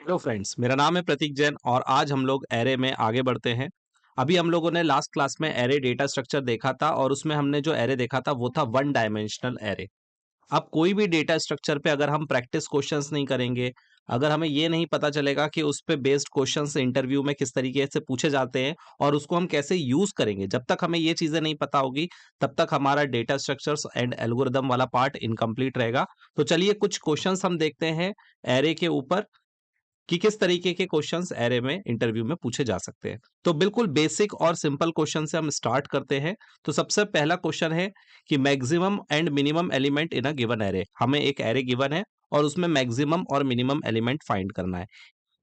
Hello friends, मेरा नाम है प्रतीक जैन और आज हम लोग एरे में आगे बढ़ते हैं। अभी हम लोगों ने लास्ट क्लास में एरे डेटा स्ट्रक्चर देखा था और उसमें हमने जो एरे देखा था वो था वन डायमेंशनल एरे। अब कोई भी डेटा स्ट्रक्चर पे अगर हम प्रैक्टिस क्वेश्चंस नहीं करेंगे, अगर हमें ये नहीं पता चलेगा कि उस पे बेस्ड क्वेश्चंस इंटरव्यू में किस तरीके से पूछे जाते हैं और उसको हम कैसे यूज करेंगे, जब तक हमें ये चीजें नहीं पता होगी तब तक हमारा डेटा स्ट्रक्चर्स एंड एल्गोरिदम वाला पार्ट इनकम्प्लीट रहेगा। तो चलिए कुछ क्वेश्चंस हम देखते हैं एरे के ऊपर कि किस तरीके के क्वेश्चंस एरे में इंटरव्यू में पूछे जा सकते हैं। तो बिल्कुल बेसिक और सिंपल क्वेश्चन से हम स्टार्ट करते हैं। तो सबसे पहला क्वेश्चन है कि maximum and minimum element in a given array. हमें एक एरे गिवन है और उसमें मैक्सिमम और मिनिमम एलिमेंट फाइंड करना है।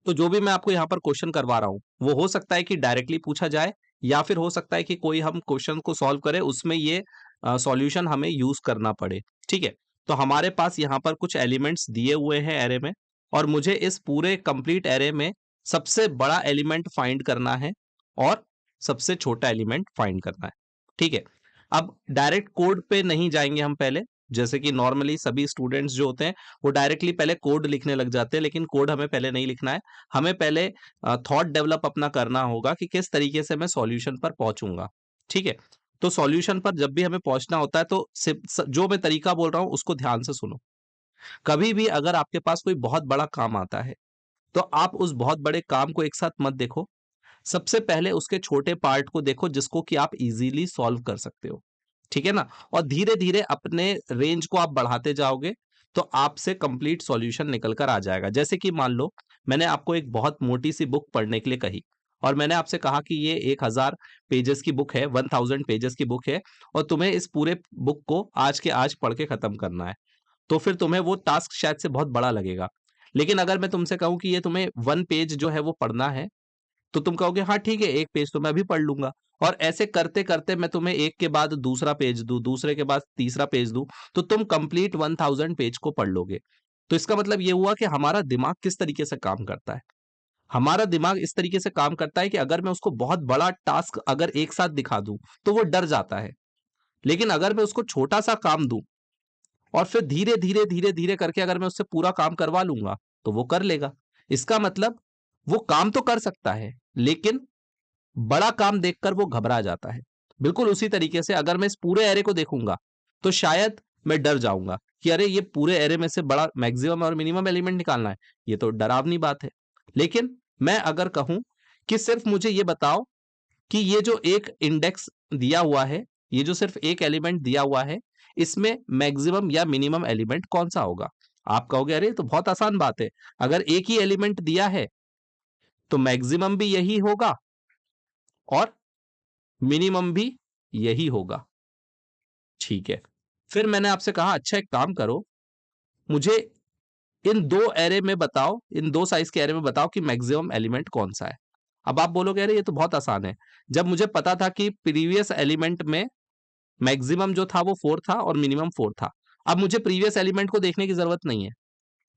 तो जो भी मैं आपको यहाँ पर क्वेश्चन करवा रहा हूँ वो हो सकता है कि डायरेक्टली पूछा जाए या फिर हो सकता है कि कोई हम क्वेश्चन को सॉल्व करें उसमें ये सॉल्यूशन हमें यूज करना पड़े। ठीक है, तो हमारे पास यहाँ पर कुछ एलिमेंट्स दिए हुए हैं एरे में और मुझे इस पूरे कंप्लीट एरे में सबसे बड़ा एलिमेंट फाइंड करना है और सबसे छोटा एलिमेंट फाइंड करना है। ठीक है, अब डायरेक्ट कोड पे नहीं जाएंगे हम पहले, जैसे कि नॉर्मली सभी स्टूडेंट्स जो होते हैं वो डायरेक्टली पहले कोड लिखने लग जाते हैं, लेकिन कोड हमें पहले नहीं लिखना है। हमें पहले थॉट डेवलप अपना करना होगा कि किस तरीके से मैं सॉल्यूशन पर पहुंचूंगा। ठीक है, तो सॉल्यूशन पर जब भी हमें पहुंचना होता है तो जो मैं तरीका बोल रहा हूं उसको ध्यान से सुनो। कभी भी अगर आपके पास कोई बहुत बड़ा काम आता है तो आप उस बहुत बड़े काम को एक साथ मत देखो। सबसे पहले उसके छोटे पार्ट को देखो जिसको कि आप इजीली सॉल्व कर सकते हो। ठीक है ना, और धीरे धीरे अपने रेंज को आप बढ़ाते जाओगे तो आपसे कंप्लीट सॉल्यूशन निकल कर आ जाएगा। जैसे कि मान लो मैंने आपको एक बहुत मोटी सी बुक पढ़ने के लिए कही और मैंने आपसे कहा कि ये 1000 पेजेस की बुक है, 1000 पेजेस की बुक है और तुम्हें इस पूरे बुक को आज के आज पढ़ के खत्म करना है। तो फिर तुम्हें वो टास्क शायद से बहुत बड़ा लगेगा। लेकिन अगर मैं तुमसे कहूं कि ये तुम्हें 1 पेज जो है वो पढ़ना है तो तुम कहोगे हाँ ठीक है, 1 पेज तो मैं भी पढ़ लूंगा। और ऐसे करते करते मैं तुम्हें एक के बाद दूसरा पेज दूं, दूसरे के बाद तीसरा पेज दूं, तो तुम कंप्लीट 1000 पेज को पढ़ लोगे। तो इसका मतलब ये हुआ कि हमारा दिमाग किस तरीके से काम करता है। हमारा दिमाग इस तरीके से काम करता है कि अगर मैं उसको बहुत बड़ा टास्क अगर एक साथ दिखा दूं तो वो डर जाता है। लेकिन अगर मैं उसको छोटा सा काम दूं और फिर धीरे धीरे धीरे धीरे करके अगर मैं उससे पूरा काम करवा लूंगा तो वो कर लेगा। इसका मतलब वो काम तो कर सकता है लेकिन बड़ा काम देखकर वो घबरा जाता है। बिल्कुल उसी तरीके से अगर मैं इस पूरे एरे को देखूंगा तो शायद मैं डर जाऊंगा कि अरे ये पूरे एरे में से बड़ा मैक्सिमम और मिनिमम एलिमेंट निकालना है, ये तो डरावनी बात है। लेकिन मैं अगर कहूं कि सिर्फ मुझे ये बताओ कि ये जो एक इंडेक्स दिया हुआ है, ये जो सिर्फ एक एलिमेंट दिया हुआ है, इसमें मैक्सिमम या मिनिमम एलिमेंट कौन सा होगा। आप कहोगे अरे तो बहुत आसान बात है, अगर एक ही एलिमेंट दिया है तो मैक्सिमम भी यही होगा और मिनिमम भी यही होगा। ठीक है, फिर मैंने आपसे कहा अच्छा एक काम करो, मुझे इन दो एरे में बताओ, इन दो साइज के एरे में बताओ कि मैक्सिमम एलिमेंट कौन सा है। अब आप बोलोगे अरे ये तो बहुत आसान है, जब मुझे पता था कि प्रीवियस एलिमेंट में मैक्सिमम जो था वो 4 था और मिनिमम 4 था। अब मुझे प्रीवियस एलिमेंट को देखने की जरूरत नहीं है।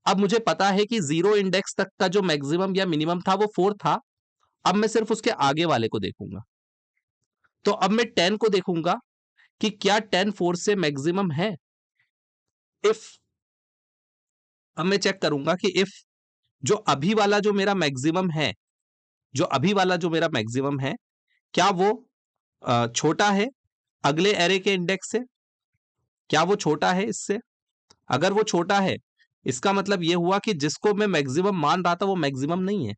अब मुझे पता है कि जीरो इंडेक्स तक का जो मैक्सिमम या मिनिमम था वो 4 था। अब मैं सिर्फ उसके आगे वाले को देखूंगा। तो अब मैं 10 को देखूंगा कि क्या 10 4 से मैक्सिमम है। इफ अब मैं चेक करूंगा कि इफ जो अभी वाला जो मेरा मैक्सिमम है, जो अभी वाला जो मेरा मैक्सिमम है, क्या वो छोटा है अगले एरे के इंडेक्स से, क्या वो छोटा है इससे। अगर वो छोटा है इसका मतलब ये हुआ कि जिसको मैं मैक्सिमम मान रहा था वो मैक्सिमम नहीं है।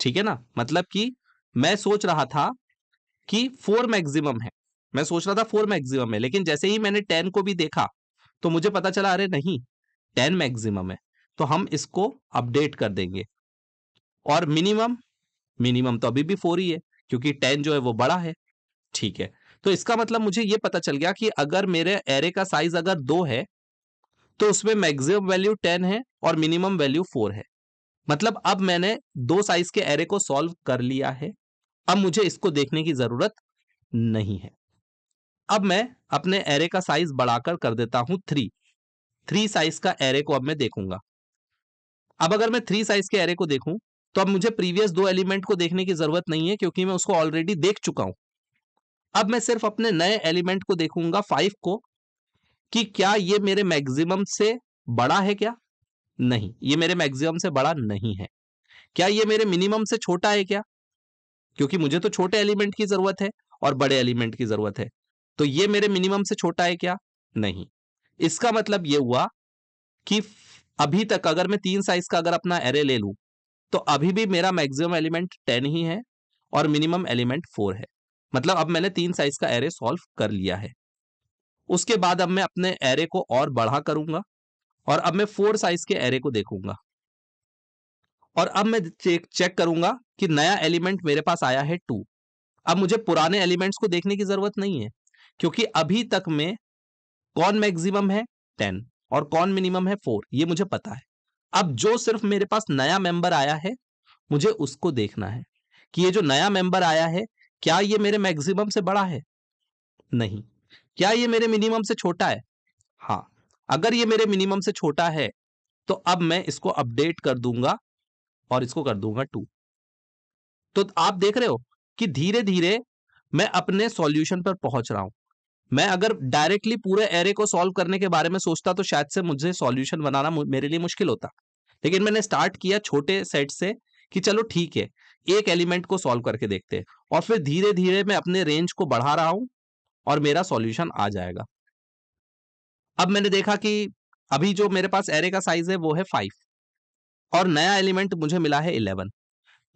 ठीक है ना, मतलब कि मैं सोच रहा था कि 4 मैक्सिमम है, मैं सोच रहा था 4 मैक्सिमम है, लेकिन जैसे ही मैंने 10 को भी देखा तो मुझे पता चला अरे नहीं, 10 मैक्सिमम है। तो हम इसको अपडेट कर देंगे। और मिनिमम, मिनिमम तो अभी भी 4 ही है क्योंकि 10 जो है वो बड़ा है। ठीक है, तो इसका मतलब मुझे ये पता चल गया कि अगर मेरे एरे का साइज अगर 2 है तो उसमें मैक्सिमम वैल्यू 10 है और मिनिमम वैल्यू 4 है। मतलब अब मैंने दो साइज के एरे को सॉल्व कर लिया है। अब मुझे इसको देखने की जरूरत नहीं है। अब मैं अपने एरे का साइज बढ़ाकर कर देता हूं 3। 3 साइज का एरे को अब मैं देखूंगा। अब अगर मैं 3 साइज के एरे को देखूं तो अब मुझे प्रीवियस दो एलिमेंट को देखने की जरूरत नहीं है क्योंकि मैं उसको ऑलरेडी देख चुका हूं। अब मैं सिर्फ अपने नए एलिमेंट को देखूंगा 5 को कि क्या ये मेरे मैक्सिमम से बड़ा है क्या। नहीं, ये मेरे मैक्सिमम से बड़ा नहीं है। क्या ये मेरे मिनिमम से छोटा है क्या? क्योंकि मुझे तो छोटे एलिमेंट की जरूरत है और बड़े एलिमेंट की जरूरत है। तो ये मेरे मिनिमम से छोटा है क्या? नहीं। इसका मतलब ये हुआ कि अभी तक अगर मैं 3 साइज का अगर अपना एरे ले लूं, तो अभी भी मेरा मैक्सिमम एलिमेंट 10 ही है और मिनिमम एलिमेंट 4 है। मतलब अब मैंने 3 साइज का एरे सॉल्व कर लिया है। उसके बाद अब मैं अपने एरे को और बड़ा करूंगा और अब मैं 4 साइज के एरे को देखूंगा और अब मैं चेक करूंगा कि नया एलिमेंट मेरे पास आया है 2। अब मुझे पुराने एलिमेंट्स को देखने की जरूरत नहीं है, क्योंकि अभी तक में कौन मैक्सिमम है 10 और कौन मिनिमम है 4, ये मुझे पता है। अब जो सिर्फ मेरे पास नया मेंबर आया है, मुझे उसको देखना है कि ये जो नया मेंबर आया है, क्या ये मेरे मैक्सिमम से बड़ा है? नहीं। क्या ये मेरे मिनिमम से छोटा है? हाँ। अगर ये मेरे मिनिमम से छोटा है, तो अब मैं इसको अपडेट कर दूंगा और इसको कर दूंगा 2। तो आप देख रहे हो कि धीरे धीरे मैं अपने सॉल्यूशन पर पहुंच रहा हूं। मैं अगर डायरेक्टली पूरे एरे को सॉल्व करने के बारे में सोचता, तो शायद से मुझे सॉल्यूशन बनाना मेरे लिए मुश्किल होता। लेकिन मैंने स्टार्ट किया छोटे सेट से कि चलो ठीक है, एक एलिमेंट को सॉल्व करके देखते हैं, और फिर धीरे धीरे मैं अपने रेंज को बढ़ा रहा हूं और मेरा सॉल्यूशन आ जाएगा। अब मैंने देखा कि अभी जो मेरे पास एरे का साइज है वो है 5 और नया एलिमेंट मुझे मिला है 11।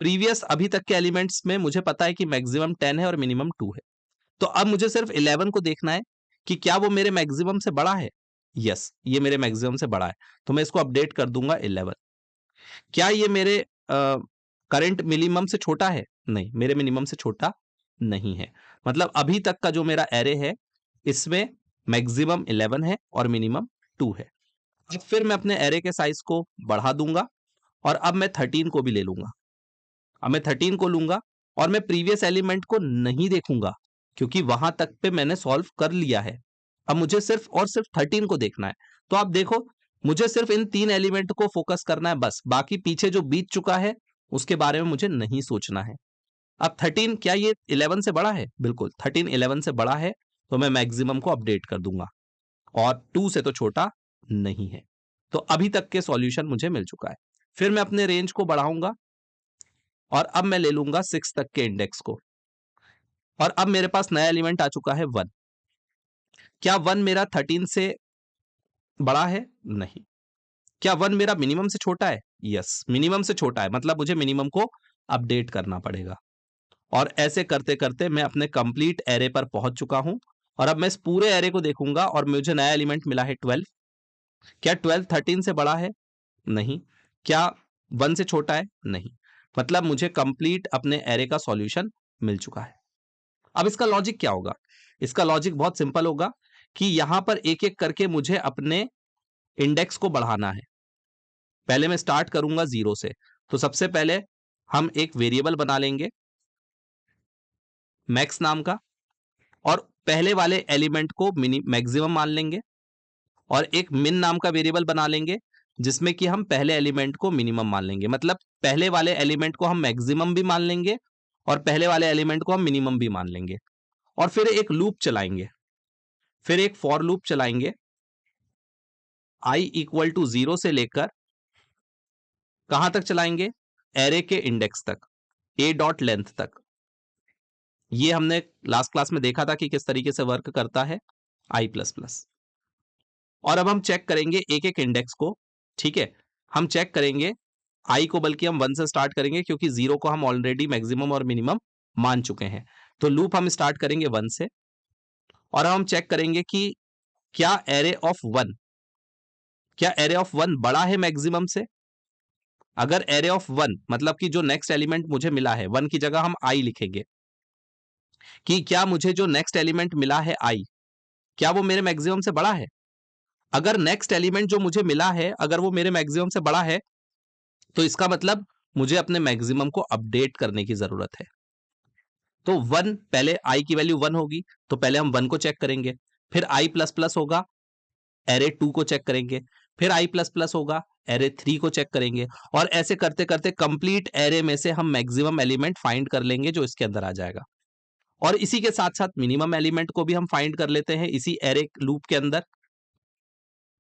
प्रीवियस अभी तक के एलिमेंट्स में मुझे पता है कि मैक्सिमम 10 है और मिनिमम 2 है। तो अब मुझे सिर्फ 11 को देखना है कि क्या वो मेरे मैक्सिमम से बड़ा है। यस, ये मेरे मैक्सिमम से बड़ा है, तो मैं इसको अपडेट कर दूंगा 11। क्या ये मेरे करंट मिनिमम से छोटा है? नहीं, मेरे मिनिमम से छोटा नहीं है। मतलब अभी तक का जो मेरा एरे है, इसमें मैक्सिमम 11 है और मिनिमम 2 है। अब फिर मैं अपने एरे के साइज को बढ़ा दूंगा और अब मैं 13 को भी ले लूंगा। अब मैं 13 को लूंगा और मैं प्रीवियस एलिमेंट को नहीं देखूंगा, क्योंकि वहां तक पे मैंने सॉल्व कर लिया है। अब मुझे सिर्फ और सिर्फ 13 को देखना है। तो आप देखो, मुझे सिर्फ इन 3 एलिमेंट को फोकस करना है बस, बाकी पीछे जो बीत चुका है उसके बारे में मुझे नहीं सोचना है। अब 13, क्या ये 11 से बड़ा है? बिल्कुल, 13 11 से बड़ा है, तो मैं मैक्सिमम को अपडेट कर दूंगा और 2 से तो छोटा नहीं है। तो अभी तक के सॉल्यूशन मुझे मिल चुका है। फिर मैं अपने रेंज को बढ़ाऊंगा और अब मैं ले लूंगा 6 तक के इंडेक्स को, और अब मेरे पास नया एलिमेंट आ चुका है 1। क्या 1 मेरा 13 से बड़ा है? नहीं। क्या 1 मेरा मिनिमम से छोटा है? यस, मिनिमम से छोटा है, मतलब मुझे मिनिमम को अपडेट करना पड़ेगा। और ऐसे करते करते मैं अपने कंप्लीट एरे पर पहुंच चुका हूं और अब मैं इस पूरे एरे को देखूंगा और मुझे नया एलिमेंट मिला है 12। क्या 12 13 से बड़ा है? नहीं। क्या 1 से छोटा है? नहीं। मतलब मुझे कंप्लीट अपने एरे का सॉल्यूशन मिल चुका है। अब इसका लॉजिक क्या होगा? इसका लॉजिक बहुत सिंपल होगा कि यहां पर एक एक करके मुझे अपने इंडेक्स को बढ़ाना है। पहले मैं स्टार्ट करूंगा 0 से, तो सबसे पहले हम एक वेरिएबल बना लेंगे मैक्स नाम का, और पहले वाले एलिमेंट को मैक्सिमम मान लेंगे, और एक मिन नाम का वेरिएबल बना लेंगे जिसमें कि हम पहले एलिमेंट को मिनिमम मान लेंगे। मतलब पहले वाले एलिमेंट को हम मैक्सिमम भी मान लेंगे और पहले वाले एलिमेंट को हम मिनिमम भी मान लेंगे, और फिर एक लूप चलाएंगे, फिर एक फॉर लूप चलाएंगे i इक्वल टू 0 से लेकर कहां तक चलाएंगे? एरे के इंडेक्स तक, a डॉट लेंथ तक। ये हमने लास्ट क्लास में देखा था कि किस तरीके से वर्क करता है i प्लस प्लस। और अब हम चेक करेंगे एक एक इंडेक्स को। ठीक है, हम चेक करेंगे i को, बल्कि हम 1 से स्टार्ट करेंगे क्योंकि 0 को हम ऑलरेडी मैक्सिमम और मिनिमम मान चुके हैं। तो लूप हम स्टार्ट करेंगे 1 से, और हम चेक करेंगे कि क्या एरे ऑफ 1, क्या एरे ऑफ 1 बड़ा है मैक्सिमम से? अगर एरे ऑफ 1 मतलब कि जो नेक्स्ट एलिमेंट मुझे मिला है, 1 की जगह हम i लिखेंगे कि क्या मुझे जो नेक्स्ट एलिमेंट मिला है i, क्या वो मेरे मैक्सिमम से बड़ा है? अगर नेक्स्ट एलिमेंट जो मुझे मिला है अगर वो मेरे मैक्सिमम से बड़ा है, तो इसका मतलब मुझे अपने मैक्सिमम को अपडेट करने की जरूरत है। तो 1, पहले i की वैल्यू 1 होगी, तो पहले हम 1 को चेक करेंगे, फिर i प्लस प्लस होगा, एरे 2 को चेक करेंगे, फिर i प्लस प्लस होगा, एरे 3 को चेक करेंगे, और ऐसे करते करते कंप्लीट एरे में से हम मैक्सिमम एलिमेंट फाइंड कर लेंगे जो इसके अंदर आ जाएगा। और इसी के साथ साथ मिनिमम एलिमेंट को भी हम फाइंड कर लेते हैं इसी एरे लूप के अंदर।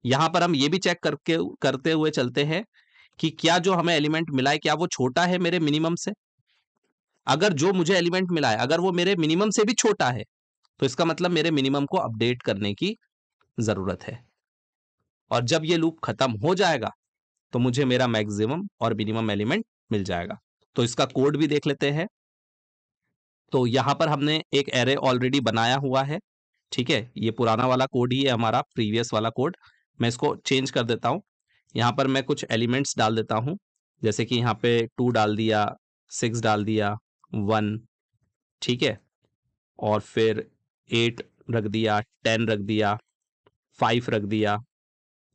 यहां पर हम ये भी चेक करते हुए चलते हैं कि क्या जो हमें एलिमेंट मिला है क्या वो छोटा है मेरे मिनिमम से। अगर जो मुझे एलिमेंट मिला है अगर वो मेरे मिनिमम से भी छोटा है तो इसका मतलब मेरे मिनिमम को अपडेट करने की जरूरत है। और जब ये लूप खत्म हो जाएगा तो मुझे मेरा मैक्सिमम और मिनिमम एलिमेंट मिल जाएगा। तो इसका कोड भी देख लेते हैं। तो यहां पर हमने एक एरे ऑलरेडी बनाया हुआ है, ठीक है, ये पुराना वाला कोड ही है हमारा, प्रीवियस वाला कोड। मैं इसको चेंज कर देता हूं। यहां पर मैं कुछ एलिमेंट्स डाल देता हूं, जैसे कि यहां पे 2 डाल दिया, 6 डाल दिया, 1, ठीक है, और फिर 8 रख दिया, 10 रख दिया, 5 रख दिया,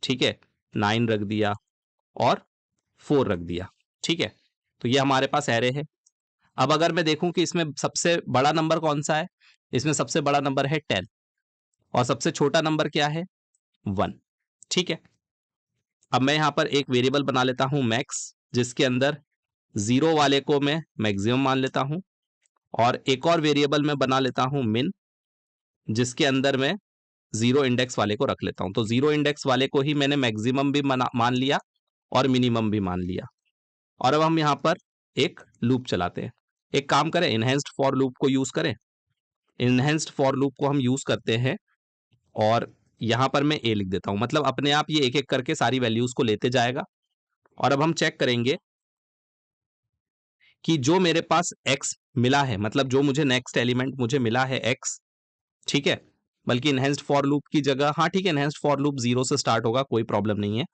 ठीक है, 9 रख दिया और 4 रख दिया, ठीक है। तो ये हमारे पास एरे है। अब अगर मैं देखूं कि इसमें सबसे बड़ा नंबर कौन सा है, इसमें सबसे बड़ा नंबर है 10 और सबसे छोटा नंबर क्या है 1, ठीक है। अब मैं यहां पर एक वेरिएबल बना लेता हूं मैक्स, जिसके अंदर 0 वाले को मैं मैक्सिमम मान लेता हूं, और एक और वेरिएबल मैं बना लेता हूं मिन, जिसके अंदर मैं 0 इंडेक्स वाले को रख लेता हूं। तो 0 इंडेक्स वाले को ही मैंने मैक्सिमम भी मान लिया और मिनिमम भी मान लिया। और अब हम यहां पर एक लूप चलाते हैं। एक काम करें, इनहेंस्ड फॉर लूप को यूज करें। इनहेंस्ड फॉर लूप को हम यूज करते हैं और यहां पर मैं ए लिख देता हूं, मतलब अपने आप ये एक एक करके सारी वैल्यूज को लेते जाएगा। और अब हम चेक करेंगे कि जो मेरे पास x मिला है, मतलब जो मुझे नेक्स्ट एलिमेंट मुझे मिला है x, ठीक है, बल्कि इनहेंस्ड फॉर लूप की जगह, हाँ ठीक है, इनहेंस्ड फॉर लूप 0 से स्टार्ट होगा, कोई प्रॉब्लम नहीं है।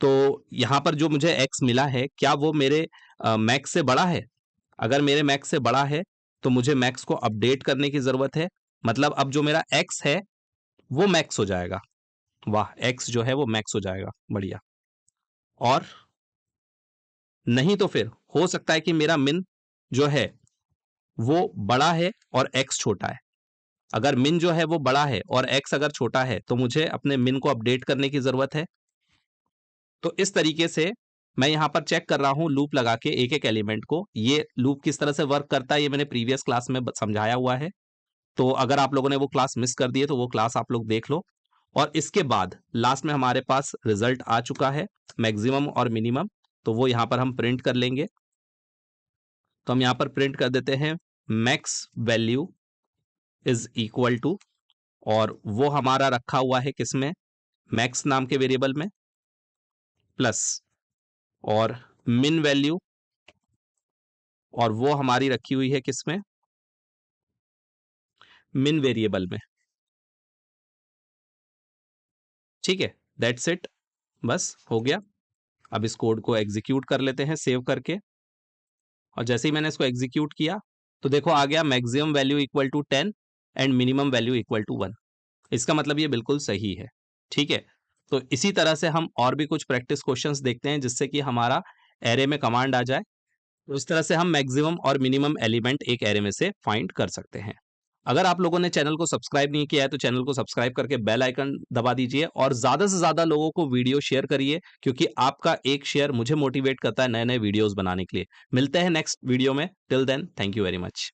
तो यहां पर जो मुझे x मिला है क्या वो मेरे मैक्स से बड़ा है? अगर मेरे मैक्स से बड़ा है तो मुझे मैक्स को अपडेट करने की जरूरत है, मतलब अब जो मेरा x है वो मैक्स हो जाएगा। वाह, x जो है वो मैक्स हो जाएगा, बढ़िया। और नहीं तो फिर हो सकता है कि मेरा मिन जो है वो बड़ा है और x छोटा है। अगर मिन जो है वो बड़ा है और x अगर छोटा है तो मुझे अपने मिन को अपडेट करने की जरूरत है। तो इस तरीके से मैं यहां पर चेक कर रहा हूं लूप लगा के एक एक एलिमेंट को। ये लूप किस तरह से वर्क करता है ये मैंने प्रीवियस क्लास में समझाया हुआ है, तो अगर आप लोगों ने वो क्लास मिस कर दी है तो वो क्लास आप लोग देख लो। और इसके बाद लास्ट में हमारे पास रिजल्ट आ चुका है, मैक्सिमम और मिनिमम, तो वो यहां पर हम प्रिंट कर लेंगे। तो हम यहां पर प्रिंट कर देते हैं max value is equal to, और वो हमारा रखा हुआ है किसमें, मैक्स नाम के वेरिएबल में, प्लस और मिन वैल्यू, और वो हमारी रखी हुई है किसमें, मिन वेरिएबल में, ठीक है। दैट्स इट, बस हो गया। अब इस कोड को एग्जीक्यूट कर लेते हैं सेव करके, और जैसे ही मैंने इसको एग्जीक्यूट किया तो देखो आ गया maximum value equal to 10 and minimum value equal to 1। इसका मतलब ये बिल्कुल सही है, ठीक है। तो इसी तरह से हम और भी कुछ प्रैक्टिस क्वेश्चंस देखते हैं जिससे कि हमारा एरे में कमांड आ जाए। तो इस तरह से हम मैक्सिमम और मिनिमम एलिमेंट एक एरे में से फाइंड कर सकते हैं। अगर आप लोगों ने चैनल को सब्सक्राइब नहीं किया है तो चैनल को सब्सक्राइब करके बेल आइकन दबा दीजिए और ज्यादा से ज्यादा लोगों को वीडियो शेयर करिए, क्योंकि आपका एक शेयर मुझे मोटिवेट करता है नए नए वीडियोस बनाने के लिए। मिलते हैं नेक्स्ट वीडियो में, till then thank you very much.